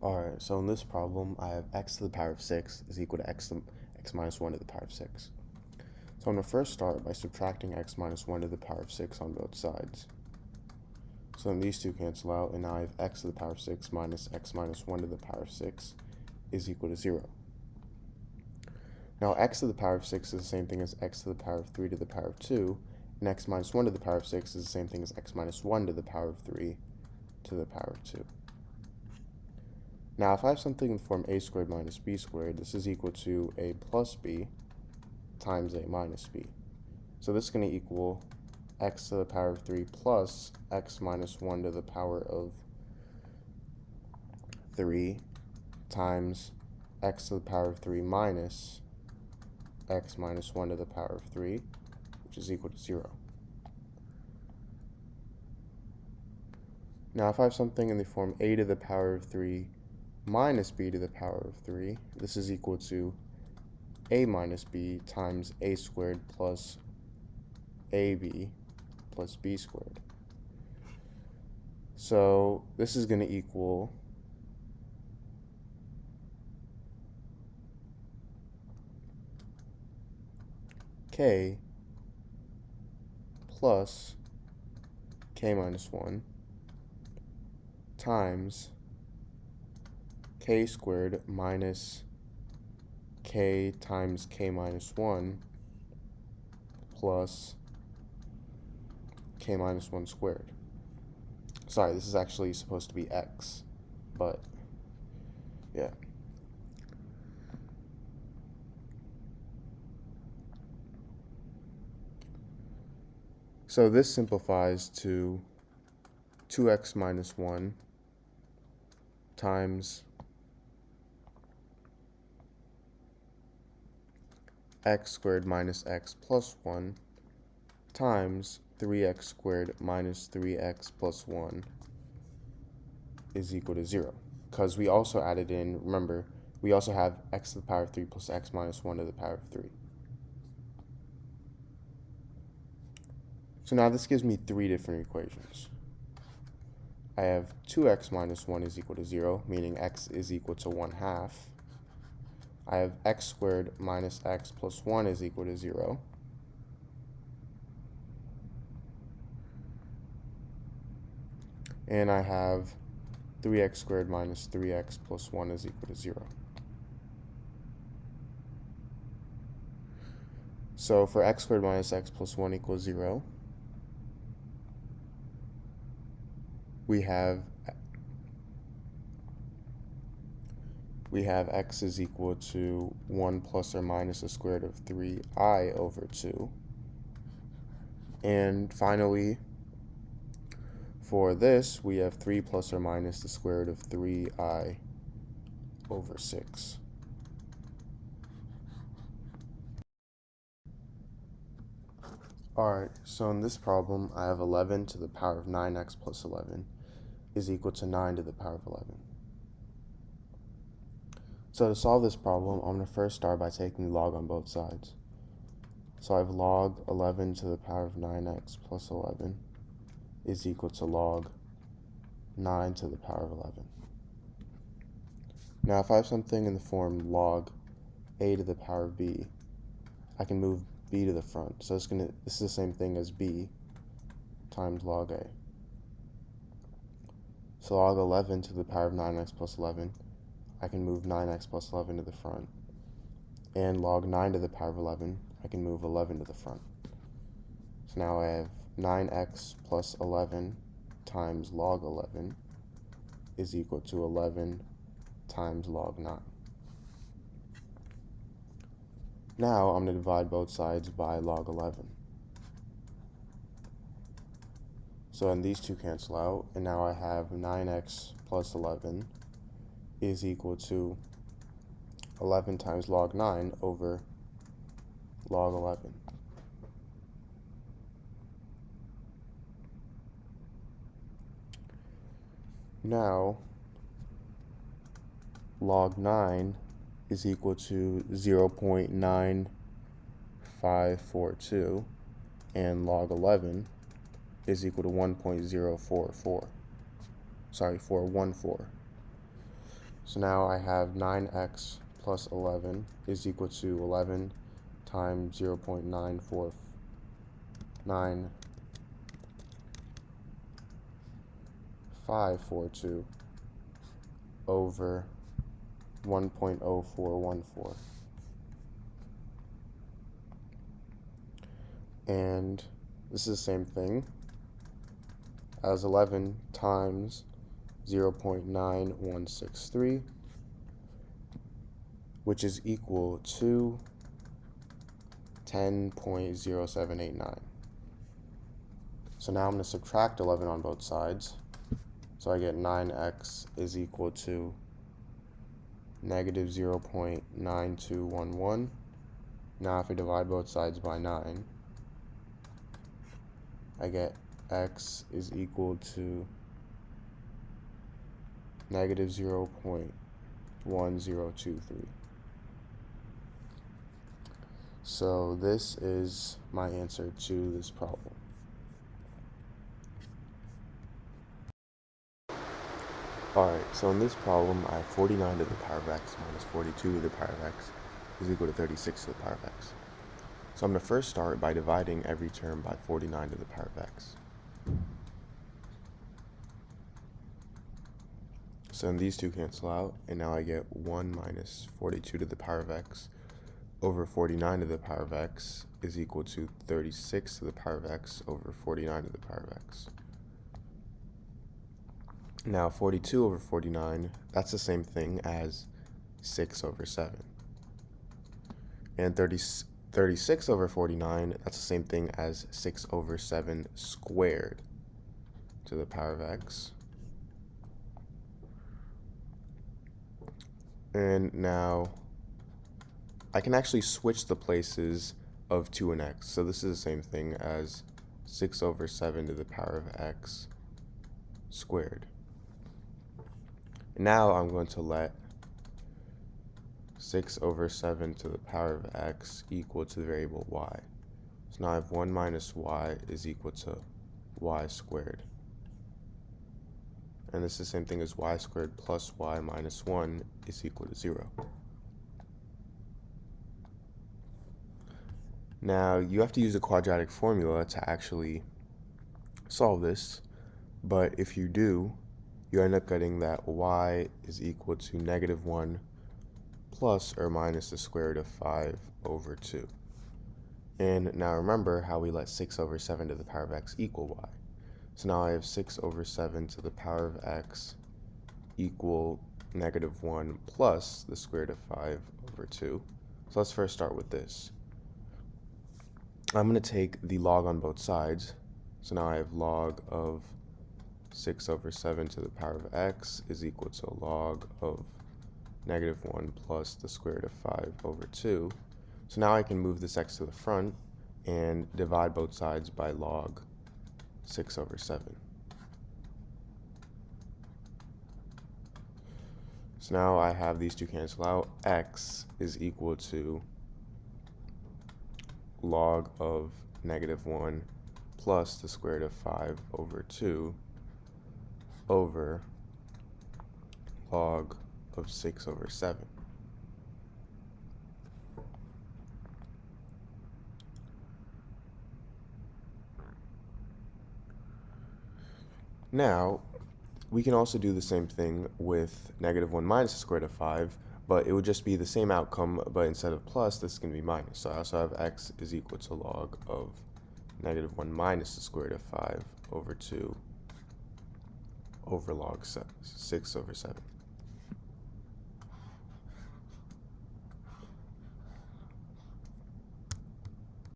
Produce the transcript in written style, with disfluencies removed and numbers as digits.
Alright, so in this problem, I have x to the power of 6 is equal to x minus 1 to the power of 6. So I'm going to first start by subtracting x minus 1 to the power of 6 on both sides. So then these two cancel out, and now I have x to the power of 6 minus x minus 1 to the power of 6 is equal to 0. Now x to the power of 6 is the same thing as x to the power of 3 to the power of 2, and x minus 1 to the power of 6 is the same thing as x minus 1 to the power of 3 to the power of 2. Now, if I have something in the form a squared minus b squared, this is equal to a plus b times a minus b. So this is going to equal x to the power of 3 plus x minus 1 to the power of 3 times x to the power of 3 minus x minus 1 to the power of 3, which is equal to 0. Now, if I have something in the form a to the power of 3 minus b to the power of 3, this is equal to a minus b times a squared plus ab plus b squared. So this is going to equal k plus k minus 1 times k squared minus k times k minus 1 plus k minus 1 squared. Sorry, this is actually supposed to be x, but yeah. So this simplifies to 2x minus 1 times x squared minus x plus 1 times 3x squared minus 3x plus 1 is equal to 0. Because we also added in, remember, we also have x to the power of 3 plus x minus 1 to the power of 3. So now this gives me three different equations. I have 2x minus 1 is equal to 0, meaning x is equal to 1/2. I have x squared minus x plus 1 is equal to 0. And I have 3x squared minus 3x plus 1 is equal to 0. So for x squared minus x plus 1 equals 0, we have x is equal to 1 plus or minus the square root of 3i over 2. And finally, for this, we have 3 plus or minus the square root of 3i over 6. Alright, so in this problem, I have 11 to the power of 9x plus 11 is equal to 9 to the power of 11. So to solve this problem, I'm going to first start by taking the log on both sides. So I have log 11 to the power of 9x plus 11 is equal to log 9 to the power of 11. Now if I have something in the form log a to the power of b, I can move b to the front. So this is the same thing as b times log a. So log 11 to the power of 9x plus 11, I can move 9x plus 11 to the front. And log 9 to the power of 11, I can move 11 to the front. So now I have 9x plus 11 times log 11 is equal to 11 times log 9. Now I'm going to divide both sides by log 11. So then these two cancel out, and now I have 9x plus 11 is equal to 11 times log 9 over log 11. Now, log 9 is equal to 0.9542, and log 11 is equal to 414. So now I have 9x plus 11 is equal to 11 times 0.949542 over 1.0414. And this is the same thing as 11 times 0.9163, which is equal to 10.0789. So now I'm going to subtract 11 on both sides. So I get 9x is equal to negative 0.9211. Now if I divide both sides by 9, I get x is equal to negative 0.1023. So this is my answer to this problem. Alright, so in this problem, I have 49 to the power of x minus 42 to the power of x is equal to 36 to the power of x. So I'm going to first start by dividing every term by 49 to the power of x. So then these two cancel out, and now I get 1 minus 42 to the power of x over 49 to the power of x is equal to 36 to the power of x over 49 to the power of x. Now 42 over 49, that's the same thing as 6 over 7. And 36 over 49, that's the same thing as 6 over 7 squared to the power of x. And now I can actually switch the places of 2 and x. So this is the same thing as 6 over 7 to the power of x squared. Now I'm going to let 6 over 7 to the power of x equal to the variable y. So now I have 1 minus y is equal to y squared. And this is the same thing as y squared plus y minus 1 is equal to 0. Now you have to use a quadratic formula to actually solve this, but if you do, you end up getting that y is equal to negative 1 plus or minus the square root of 5 over 2. And now remember how we let 6 over 7 to the power of x equal y. So now I have 6 over 7 to the power of x equal negative 1 plus the square root of 5 over 2. So let's first start with this. I'm going to take the log on both sides. So now I have log of 6 over 7 to the power of x is equal to log of negative 1 plus the square root of 5 over 2. So now I can move this x to the front and divide both sides by log 6 over 7. So now I have these two cancel out. X is equal to log of negative 1 plus the square root of 5 over 2 over log of 6 over 7. Now, we can also do the same thing with negative 1 minus the square root of 5, but it would just be the same outcome, but instead of plus, this is going to be minus. So I also have x is equal to log of negative 1 minus the square root of 5 over 2 over log 6 over 7.